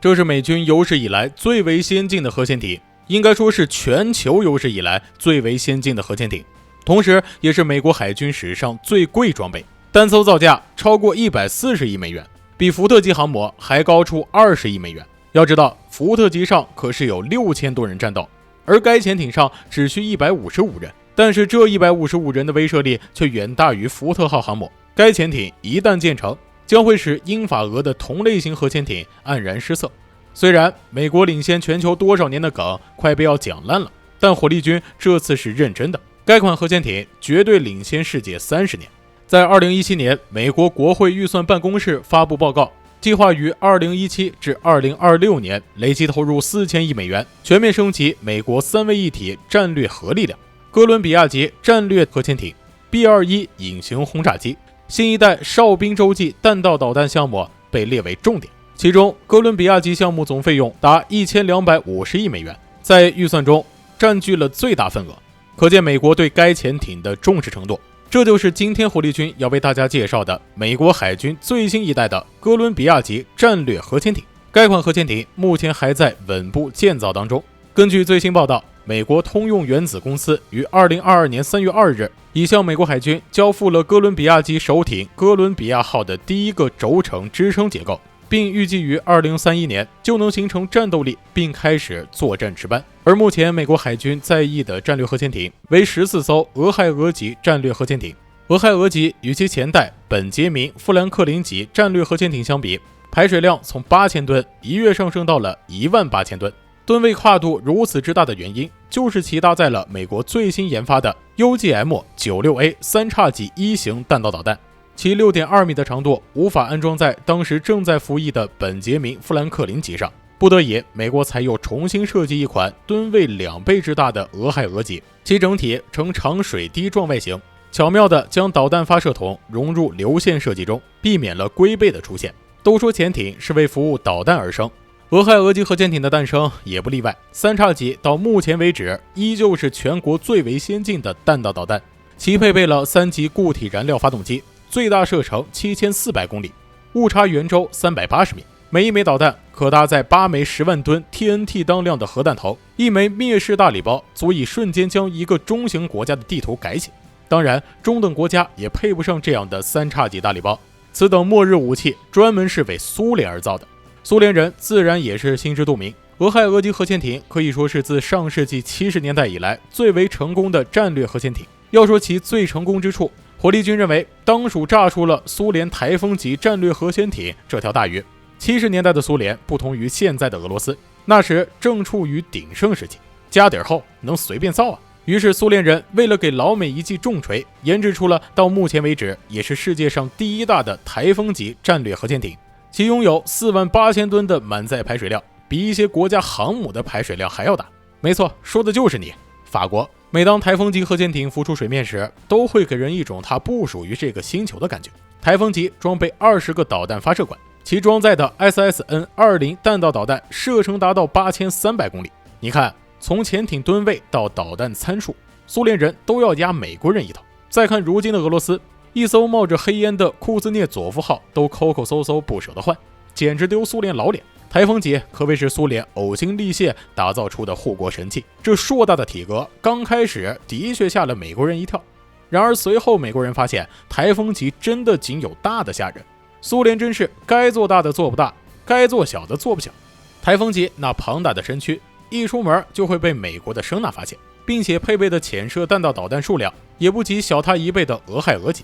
这是美军有史以来最为先进的核潜艇，应该说是全球有史以来最为先进的核潜艇，同时也是美国海军史上最贵装备，单艘造价超过140亿美元，比福特级航母还高出20亿美元。要知道，福特级上可是有6000多人战斗，而该潜艇上只需155人，但是这155人的威慑力却远大于福特号航母。该潜艇一旦建成，将会使英法俄的同类型核潜艇黯然失色。虽然美国领先全球多少年的梗快被要讲烂了，但火力军这次是认真的，该款核潜艇绝对领先世界30年。在2017年，美国国会预算办公室发布报告，计划于2017至2026年累计投入4000亿美元，全面升级美国3位一体战略核力量。哥伦比亚级战略核潜艇、B-21隐形轰炸机、新一代哨兵洲际弹道导弹项目被列为重点，其中哥伦比亚级项目总费用达1250亿美元，在预算中占据了最大份额，可见美国对该潜艇的重视程度。这就是今天火力军要为大家介绍的美国海军最新一代的哥伦比亚级战略核潜艇。该款核潜艇目前还在稳步建造当中。根据最新报道，美国通用原子公司于2022年3月2日已向美国海军交付了哥伦比亚级首艇哥伦比亚号的第一个轴承支撑结构，并预计于2031年就能形成战斗力并开始作战值班。而目前美国海军在役的战略核潜艇为14艘俄亥俄级战略核潜艇。俄亥俄级与其前代本杰明·富兰克林级战略核潜艇相比，排水量从8000吨一跃上升到了18000吨。吨位跨度如此之大的原因，就是其搭载了美国最新研发的 UGM-96A 三叉戟一型弹道导弹，其 6.2 米的长度无法安装在当时正在服役的本杰明·富兰克林级上，不得已美国才又重新设计一款吨位2倍之大的俄亥俄级，其整体呈长水滴状外形，巧妙地将导弹发射筒融入流线设计中，避免了龟背的出现。都说潜艇是为服务导弹而生，俄亥俄级核潜艇的诞生也不例外。三叉戟到目前为止依旧是全国最为先进的弹道导弹，其配备了3级固体燃料发动机，最大射程7400公里，误差圆周380米。每一枚导弹可搭载8枚10万吨 TNT 当量的核弹头，一枚灭世大礼包足以瞬间将一个中型国家的地图改写。当然，中等国家也配不上这样的三叉戟大礼包，此等末日武器专门是为苏联而造的。苏联人自然也是心知肚明，俄亥俄级核潜艇可以说是自上世纪70年代以来最为成功的战略核潜艇。要说其最成功之处，火力军认为当属炸出了苏联台风级战略核潜艇这条大鱼。70年代的苏联不同于现在的俄罗斯，那时正处于鼎盛时期，家底厚，能随便造啊。于是苏联人为了给老美一记重锤，研制出了到目前为止也是世界上第一大的台风级战略核潜艇，其拥有48000吨的满载排水量，比一些国家航母的排水量还要大。没错，说的就是你，法国。每当台风级核潜艇浮出水面时，都会给人一种它不属于这个星球的感觉。台风级装备20个导弹发射管，其装载的 SSN-20 弹道导弹射程达到8300公里。你看，从潜艇吨位到导弹参数，苏联人都要压美国人一头。再看如今的俄罗斯，一艘冒着黑烟的库兹涅佐夫号都抠抠搜搜不舍得换，简直丢苏联老脸。台风级可谓是苏联呕心沥血打造出的护国神器，这硕大的体格刚开始的确吓了美国人一跳，然而随后美国人发现台风级真的仅有大的吓人，苏联真是该做大的做不大，该做小的做不小。台风级那庞大的身躯一出门就会被美国的声纳发现，并且配备的潜射弹道导弹数量也不及小它1倍的俄亥俄级。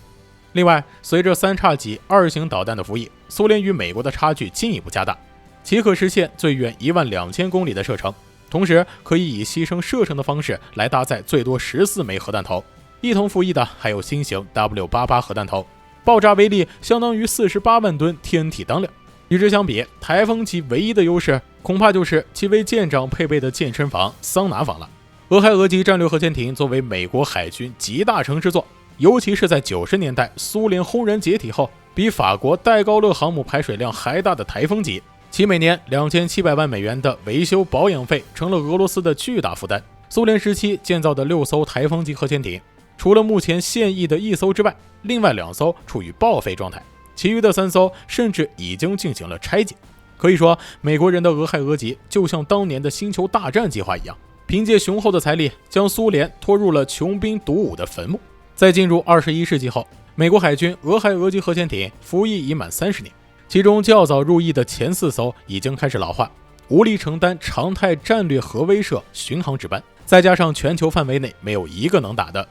另外，随着三叉戟2型导弹的服役，苏联与美国的差距进一步加大，其可实现最远12000公里的射程，同时可以以牺牲射程的方式来搭载最多14枚核弹头。一同服役的还有新型 W88 核弹头，爆炸威力相当于48万吨 TNT 当量。与之相比，台风级唯一的优势恐怕就是其为舰长配备的健身房、桑拿房了。俄亥俄级战略核潜艇作为美国海军集大成之作，尤其是在90年代苏联轰然解体后，比法国戴高乐航母排水量还大的台风级，其每年2700万美元的维修保养费成了俄罗斯的巨大负担。苏联时期建造的6艘台风级核潜艇，除了目前现役的1艘之外，另外2艘处于报废状态，其余的3艘甚至已经进行了拆解。可以说，美国人的俄亥俄级就像当年的星球大战计划一样，凭借雄厚的财力将苏联拖入了穷兵黩武的坟墓。在进入21世纪后，美国海军俄亥俄级核潜艇服役已满30年，其中较早入役的前4艘已经开始老化，无力承担常态战略核威慑巡航值班，再加上全球范围内没有一个能打的，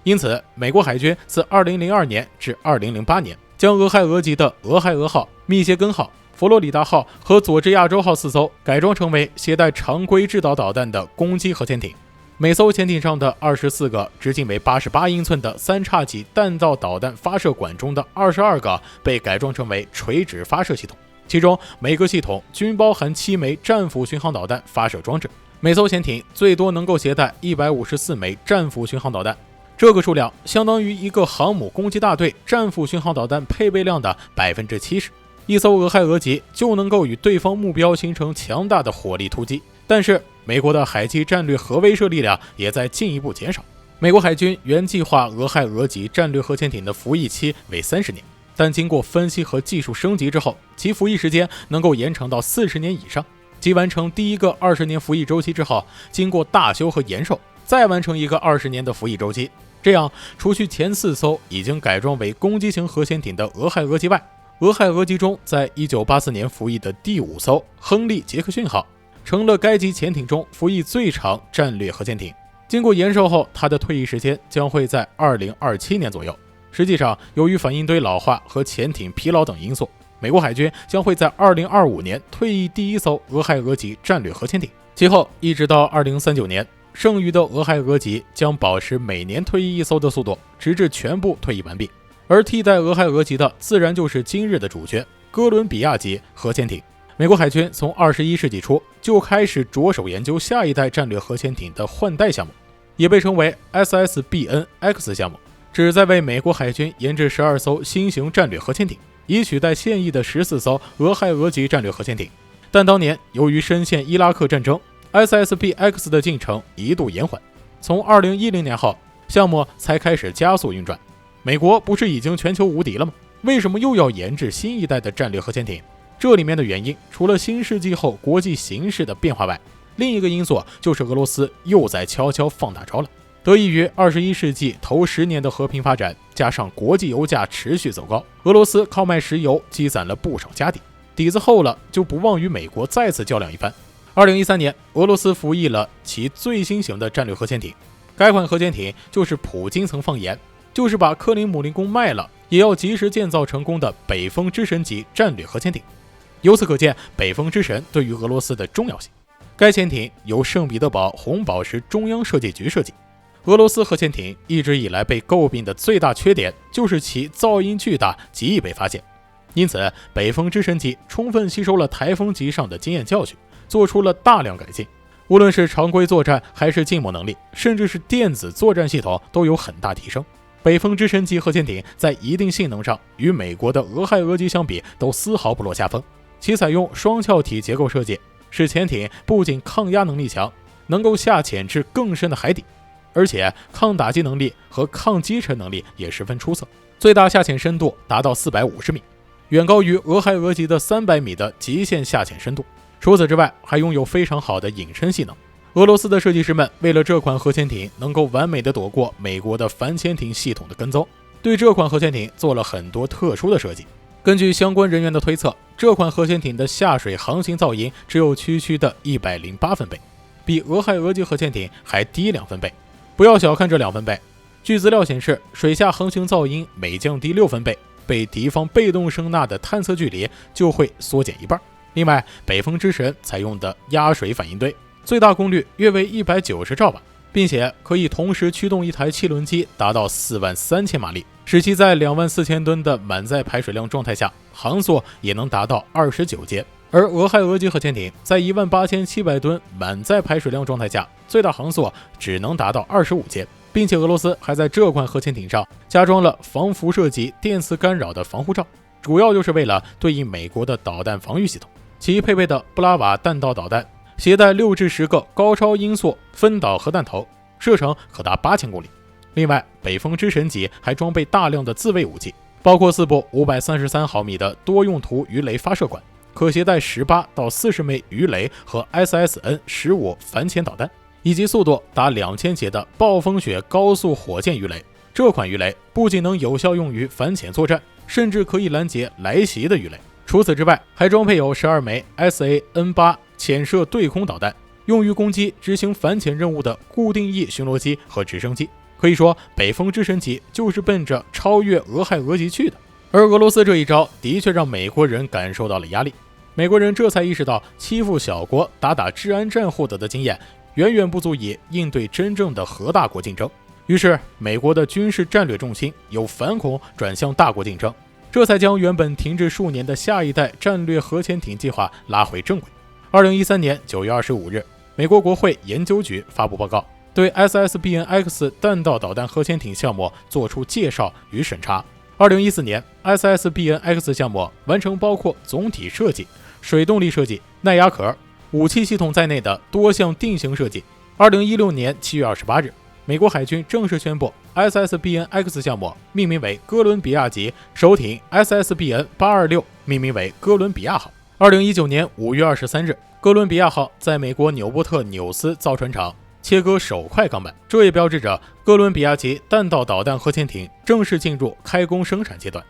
因此美国海军自2002年至2008年将俄亥俄级的俄亥俄号、密歇根号、佛罗里达号和佐治亚州号4艘改装成为携带常规制导导弹的攻击核潜艇。每艘潜艇上的24个直径为88英寸的3叉戟弹道导弹发射管中的22个被改装成为垂直发射系统，其中每个系统均包含7枚战斧巡航导弹发射装置。每艘潜艇最多能够携带154枚战斧巡航导弹，这个数量相当于一个航母攻击大队战斧巡航导弹配备量的70%。一艘俄亥俄级就能够与对方目标形成强大的火力突击，但是美国的海基战略核威慑力量也在进一步减少。美国海军原计划俄亥俄级战略核潜艇的服役期为30年，但经过分析和技术升级之后，其服役时间能够延长到40年以上。即完成第一个20年服役周期之后，经过大修和延寿，再完成一个20年的服役周期。这样，除去前4艘已经改装为攻击型核潜艇的俄亥俄级外，俄亥俄级中在1984年服役的第5艘亨利·杰克逊号成了该级潜艇中服役最长战略核潜艇。经过延寿后，它的退役时间将会在2027年左右。实际上，由于反应堆老化和潜艇疲劳等因素，美国海军将会在2025年退役第1艘俄亥俄级战略核潜艇，其后一直到2039年，剩余的俄亥俄级将保持每年退役1艘的速度，直至全部退役完毕。而替代俄亥俄级的自然就是今日的主角哥伦比亚级核潜艇。美国海军从21世纪初就开始着手研究下一代战略核潜艇的换代项目，也被称为 SSBN-X 项目，旨在为美国海军研制12艘新型战略核潜艇，以取代现役的14艘俄亥俄级战略核潜艇。但当年由于深陷伊拉克战争， SSBX 的进程一度延缓，从2010年后，项目才开始加速运转。美国不是已经全球无敌了吗？为什么又要研制新一代的战略核潜艇？这里面的原因，除了新世纪后国际形势的变化外，另一个因素就是俄罗斯又在悄悄放大招了。得益于21世纪头10年的和平发展，加上国际油价持续走高，俄罗斯靠卖石油积攒了不少家底，底子厚了，就不忘与美国再次较量一番。2013年，俄罗斯服役了其最新型的战略核潜艇，该款核潜艇就是普京曾放言，就是把克林姆林宫卖了，也要及时建造成功的北风之神级战略核潜艇。由此可见，北风之神对于俄罗斯的重要性。该潜艇由圣彼得堡红宝石中央设计局设计。俄罗斯核潜艇一直以来被诟病的最大缺点就是其噪音巨大，极易被发现。因此，北风之神级充分吸收了台风级上的经验教训，做出了大量改进。无论是常规作战还是静默能力，甚至是电子作战系统都有很大提升。北风之神级核潜艇在一定性能上与美国的俄亥俄级相比都丝毫不落下风。其采用双壳体结构设计，使潜艇不仅抗压能力强，能够下潜至更深的海底，而且抗打击能力和抗击沉能力也十分出色，最大下潜深度达到450米，远高于俄亥俄级的300米的极限下潜深度。除此之外，还拥有非常好的隐身性能。俄罗斯的设计师们为了这款核潜艇能够完美的躲过美国的反潜艇系统的跟踪，对这款核潜艇做了很多特殊的设计。根据相关人员的推测，这款核潜艇的下水航行噪音只有区区的108分贝，比俄亥俄级核潜艇还低2分贝。不要小看这2分贝，据资料显示，水下航行噪音每降低6分贝，被敌方被动声纳的探测距离就会缩减一半。另外，北风之神采用的压水反应堆最大功率约为190兆瓦，并且可以同时驱动一台汽轮机达到43000马力，使其在24000吨的满载排水量状态下，航速也能达到29节。而俄亥俄级核潜艇在18700吨满载排水量状态下，最大航速只能达到25节，并且俄罗斯还在这款核潜艇上加装了防辐射级电磁干扰的防护罩，主要就是为了对应美国的导弹防御系统。其配备的布拉瓦弹道导弹携带6至10个高超音速分导核弹头，射程可达8000公里。另外，北风之神级还装备大量的自卫武器，包括4部533毫米的多用途鱼雷发射管，可携带18到40枚鱼雷和 SSN-15 反潜导弹，以及速度达2000节的暴风雪高速火箭鱼雷。这款鱼雷不仅能有效用于反潜作战，甚至可以拦截来袭的鱼雷。除此之外，还装配有12枚 SAN-8 潜射对空导弹，用于攻击执行反潜任务的固定翼巡逻机和直升机。可以说，北风之神级就是奔着超越俄亥俄级去的。而俄罗斯这一招的确让美国人感受到了压力，美国人这才意识到欺负小国打治安战获得的经验远远不足以应对真正的核大国竞争。于是美国的军事战略重心由反恐转向大国竞争，这才将原本停滞数年的下一代战略核潜艇计划拉回正轨。2013年9月25日，美国国会研究局发布报告，对 SSBN-X 弹道导弹核潜艇项目作出介绍与审查。2014年 SSBN-X 项目完成包括总体设计、水动力设计、耐压壳、武器系统在内的多项定型设计。2016年7月28日，美国海军正式宣布 SSBN-X 项目命名为哥伦比亚级，首艇 SSBN-826 命名为哥伦比亚号。2019年5月23日，哥伦比亚号在美国纽波特纽斯造船厂切割首块钢板，这也标志着哥伦比亚级弹道导弹核潜艇正式进入开工生产阶段。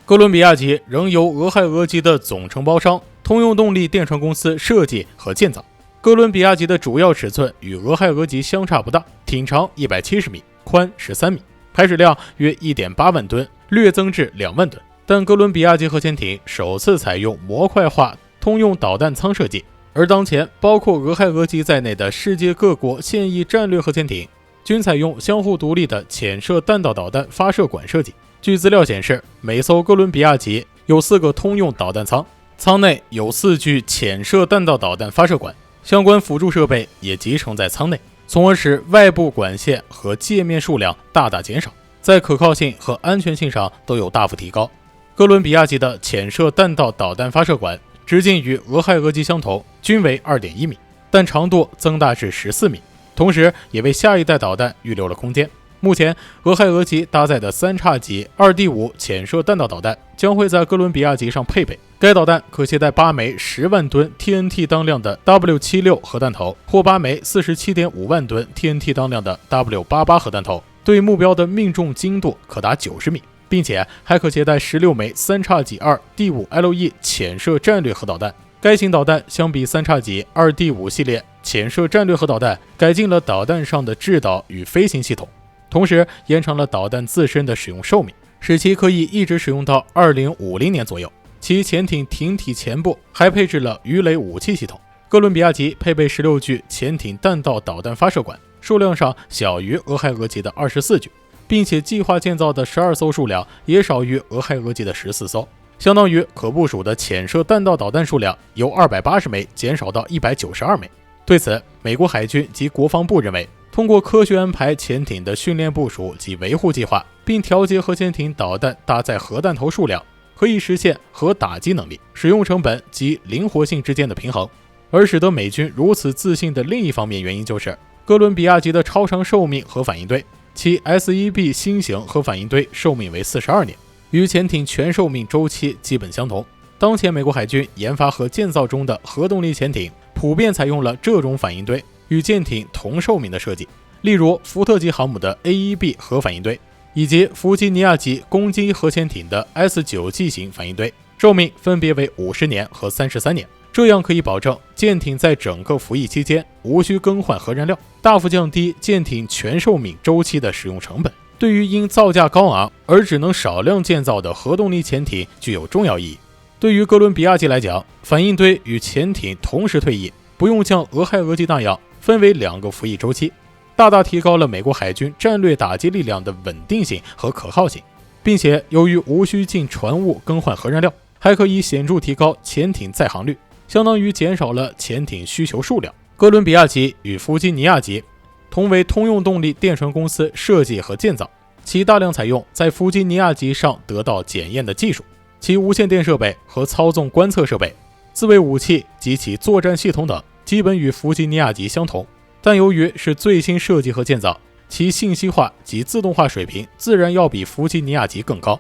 哥伦比亚级仍由俄亥俄级的总承包商通用动力电船公司设计和建造。哥伦比亚级的主要尺寸与俄亥俄级相差不大，艇长170米，宽13米，排水量约 1.8 万吨，略增至2万吨。但哥伦比亚级核潜艇首次采用模块化通用导弹舱设计，而当前包括俄亥俄级在内的世界各国现役战略核潜艇均采用相互独立的潜射弹道导弹发射管设计。据资料显示，每艘哥伦比亚级有4个通用导弹舱，舱内有4具潜射弹道导弹发射管，相关辅助设备也集成在舱内，从而使外部管线和界面数量大大减少，在可靠性和安全性上都有大幅提高。哥伦比亚级的潜射弹道导弹发射管直径与俄亥俄级相同，均为 2.1 米，但长度增大至14米，同时也为下一代导弹预留了空间。目前，俄亥俄级搭载的3叉戟 2D5 潜射弹道导弹将会在哥伦比亚级上配备。该导弹可携带8枚10万吨 TNT 当量的 W76 核弹头，或8枚 47.5 万吨 TNT 当量的 W88 核弹头，对目标的命中精度可达90米，并且还可携带16枚3叉戟 2D5LE 潜射战略核导弹。该型导弹相比3叉戟 2D5 系列潜射战略核导弹，改进了导弹上的制导与飞行系统，同时延长了导弹自身的使用寿命，使其可以一直使用到2050年左右。其潜艇艇体前部还配置了鱼雷武器系统。哥伦比亚级配备16具潜艇弹道导弹发射管，数量上小于俄亥俄级的24具，并且计划建造的12艘数量也少于俄亥俄级的14艘，相当于可部署的潜射弹道导弹数量由280枚减少到192枚。对此，美国海军及国防部认为，通过科学安排潜艇的训练部署及维护计划，并调节核潜艇导弹搭载核弹头数量，可以实现核打击能力、使用成本及灵活性之间的平衡。而使得美军如此自信的另一方面原因，就是哥伦比亚级的超长寿命核反应堆，其 S1B 新型核反应堆寿命为42年，与潜艇全寿命周期基本相同。当前美国海军研发和建造中的核动力潜艇普遍采用了这种反应堆与舰艇同寿命的设计，例如福特级航母的 A1B 核反应堆，以及弗吉尼亚级攻击核潜艇的 S9G 型反应堆，寿命分别为50年和33年。这样可以保证舰艇在整个服役期间无需更换核燃料，大幅降低舰艇全寿命周期的使用成本。对于因造价高昂而只能少量建造的核动力潜艇具有重要意义。对于哥伦比亚级来讲，反应堆与潜艇同时退役，不用像俄亥俄级那样分为2个服役周期，大大提高了美国海军战略打击力量的稳定性和可靠性，并且由于无需进船坞更换核燃料，还可以显著提高潜艇载航率，相当于减少了潜艇需求数量。哥伦比亚级与弗吉尼亚级同为通用动力电船公司设计和建造，其大量采用在弗吉尼亚级上得到检验的技术，其无线电设备和操纵观测设备、自卫武器及其作战系统等基本与弗吉尼亚级相同，但由于是最新设计和建造，其信息化及自动化水平自然要比弗吉尼亚级更高。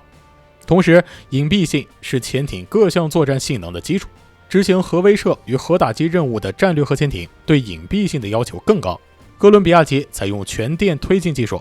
同时，隐蔽性是潜艇各项作战性能的基础，执行核威慑与核打击任务的战略核潜艇对隐蔽性的要求更高。哥伦比亚级采用全电推进技术、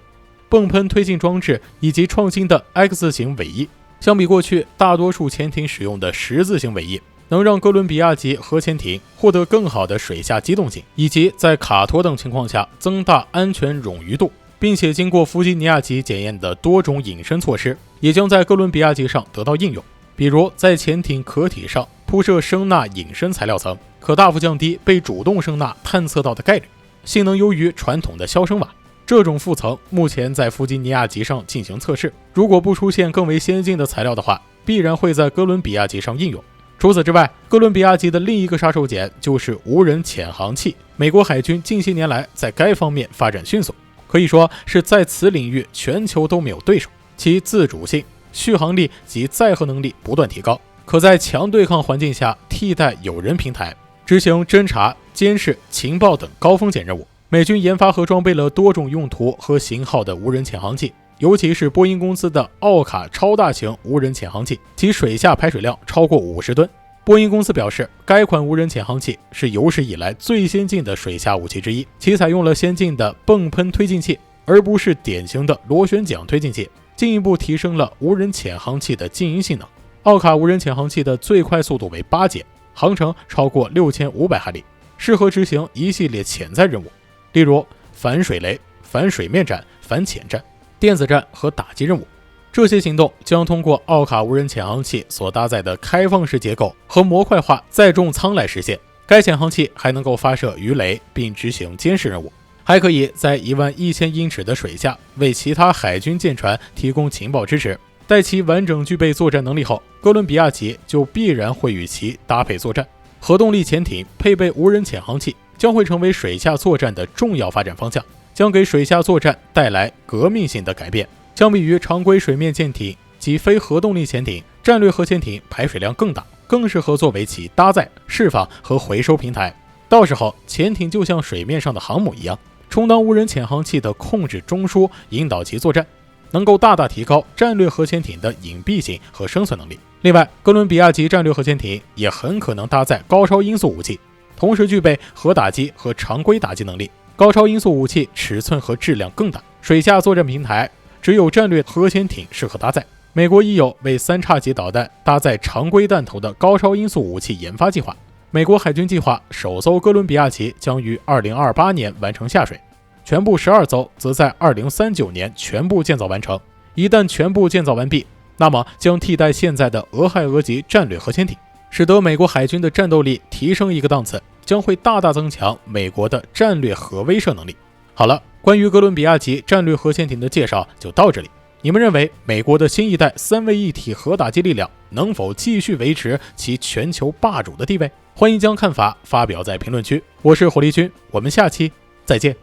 泵喷推进装置以及创新的 X 型尾翼，相比过去大多数潜艇使用的十字形尾翼，能让哥伦比亚级核潜艇获得更好的水下机动性，以及在卡托等情况下增大安全冗余度，并且经过弗吉尼亚级检验的多种隐身措施也将在哥伦比亚级上得到应用。比如在潜艇壳体上铺设声呐隐身材料层，可大幅降低被主动声呐探测到的概率，性能优于传统的消声瓦。这种附层目前在弗吉尼亚级上进行测试，如果不出现更为先进的材料的话，必然会在哥伦比亚级上应用。除此之外，哥伦比亚级的另一个杀手锏就是无人潜航器。美国海军近些年来在该方面发展迅速，可以说是在此领域全球都没有对手，其自主性、续航力及载荷能力不断提高，可在强对抗环境下替代有人平台，执行侦察、监视、情报等高风险任务。美军研发和装备了多种用途和型号的无人潜航器，尤其是波音公司的奥卡超大型无人潜航器，其水下排水量超过50吨。波音公司表示，该款无人潜航器是有史以来最先进的水下武器之一，其采用了先进的泵喷推进器，而不是典型的螺旋桨推进器，进一步提升了无人潜航器的经营性能。奥卡无人潜航器的最快速度为8节，航程超过6500海里，适合执行一系列潜在任务，例如反水雷、反水面战、反潜战、电子战和打击任务。这些行动将通过奥卡无人潜航器所搭载的开放式结构和模块化载重舱来实现。该潜航器还能够发射鱼雷并执行监视任务，还可以在11000英尺的水下为其他海军舰船提供情报支持。待其完整具备作战能力后，哥伦比亚级就必然会与其搭配作战。核动力潜艇配备无人潜航器将会成为水下作战的重要发展方向，将给水下作战带来革命性的改变。相比于常规水面舰艇及非核动力潜艇，战略核潜艇排水量更大，更适合作为其搭载、释放和回收平台。到时候，潜艇就像水面上的航母一样，充当无人潜航器的控制中枢，引导其作战，能够大大提高战略核潜艇的隐蔽性和生存能力。另外，哥伦比亚级战略核潜艇也很可能搭载高超音速武器，同时具备核打击和常规打击能力。高超音速武器尺寸和质量更大，水下作战平台只有战略核潜艇适合搭载。美国已有为3叉戟导弹搭载常规弹头的高超音速武器研发计划。美国海军计划首艘哥伦比亚级将于2028年完成下水，全部12艘则在2039年全部建造完成。一旦全部建造完毕，那么将替代现在的俄亥俄级战略核潜艇，使得美国海军的战斗力提升一个档次，将会大大增强美国的战略核威慑能力。好了，关于哥伦比亚级战略核潜艇的介绍就到这里。你们认为美国的新一代3位一体核打击力量能否继续维持其全球霸主的地位？欢迎将看法发表在评论区。我是火力军，我们下期再见。